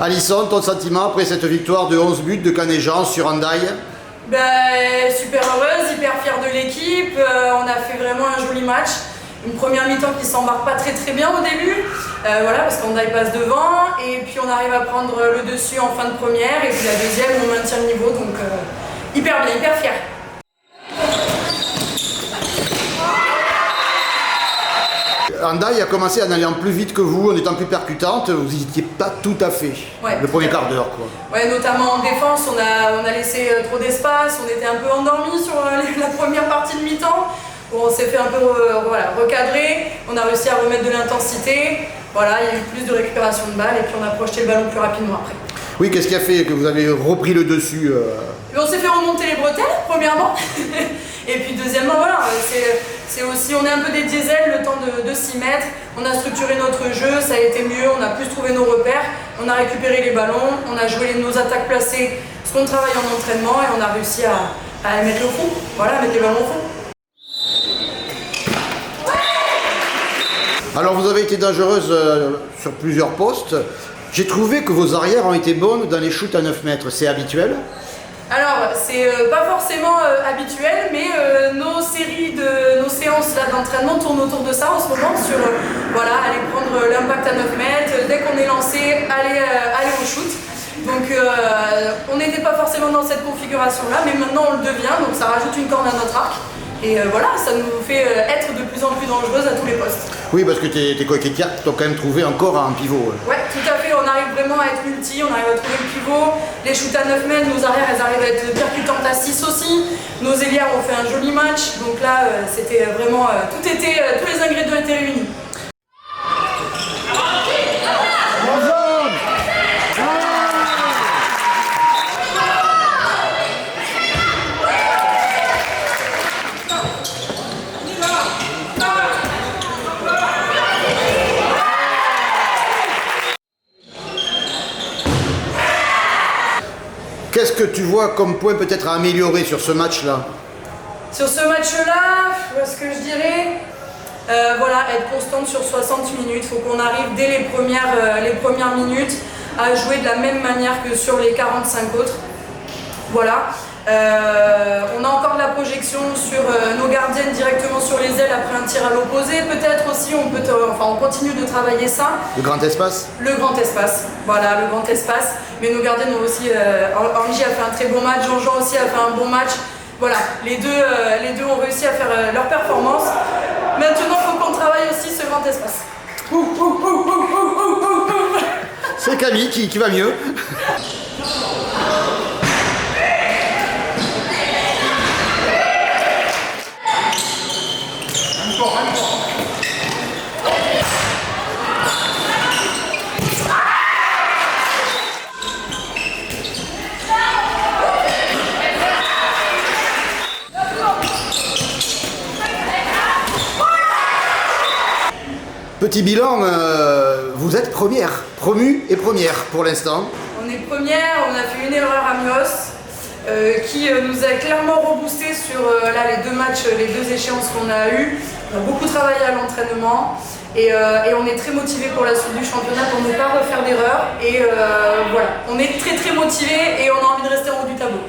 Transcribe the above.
Alison, ton sentiment après cette victoire de 11 buts de Canet-Jean sur Hendaye? Super heureuse, hyper fière de l'équipe. On a fait vraiment un joli match. Une première mi-temps qui s'embarque pas très bien au début, voilà, parce qu'Hendaye passe devant, et puis on arrive à prendre le dessus en fin de première, et puis la deuxième, on maintient le niveau, donc hyper bien, hyper fière. Hendaye a commencé en allant plus vite que vous, en étant plus percutante, vous n'y étiez pas tout à fait, le premier quart d'heure quoi. Ouais, notamment en défense, on a laissé trop d'espace, on était un peu endormis sur la première partie de mi-temps. Bon, on s'est fait un peu recadrer, on a réussi à remettre de l'intensité, voilà, il y a eu plus de récupération de balles et puis on a projeté le ballon plus rapidement après. Oui, qu'est-ce qui a fait que vous avez repris le dessus On s'est fait remonter les bretelles, premièrement, et puis deuxièmement, voilà, c'est aussi, on est un peu des diesels, le temps de s'y mettre, on a structuré notre jeu, ça a été mieux, on a plus trouvé nos repères, on a récupéré les ballons, on a joué nos attaques placées, ce qu'on travaille en entraînement, et on a réussi à mettre au fond, voilà, mettre les ballons au fond. Alors vous avez été dangereuse sur plusieurs postes. J'ai trouvé que vos arrières ont été bonnes dans les shoots à 9 mètres. C'est habituel? Alors, c'est pas forcément habituel, mais nos séances d'entraînement tournent autour de ça en ce moment, sur voilà, aller prendre l'impact à 9 mètres, dès qu'on est lancé, aller au shoot. Donc on n'était pas forcément dans cette configuration-là, mais maintenant on le devient, donc ça rajoute une corde à notre arc. Et voilà, ça nous fait être de plus en plus dangereuse à tous les postes. Oui, parce que tes coéquipiers t'ont quand même trouvé encore un pivot. Ouais, tout à fait, on arrive vraiment à être multi, on arrive à trouver le pivot. Les shoots à 9 mètres, nos arrières, elles arrivent à être percutantes à 6 aussi. Nos ailières ont fait un joli match, donc là, c'était vraiment, tous les ingrédients étaient réunis. Qu'est-ce que tu vois comme point peut-être à améliorer sur ce match-là? Sur ce match-là, ce que je dirais, voilà, être constante sur 60 minutes. Il faut qu'on arrive dès les premières minutes à jouer de la même manière que sur les 45 autres. Voilà. On a encore de la projection sur nos gardiennes directement sur les ailes après un tir à l'opposé. Peut-être aussi, on continue de travailler ça. Le grand espace? Le grand espace, voilà, le grand espace. Mais nos gardiennes ont aussi, Angie a fait un très bon match, Jean-Jean aussi a fait un bon match. Voilà, les deux ont réussi à faire leur performance. Maintenant, il faut qu'on travaille aussi ce grand espace. C'est Camille qui va mieux. Petit bilan, vous êtes première, promue et première pour l'instant. On est première, on a fait une erreur à Mios qui nous a clairement reboosté sur les deux matchs, les deux échéances qu'on a eues. On a beaucoup travaillé à l'entraînement et on est très motivé pour la suite du championnat pour ne pas refaire d'erreurs. Et voilà, on est très motivé et on a envie de rester en haut du tableau.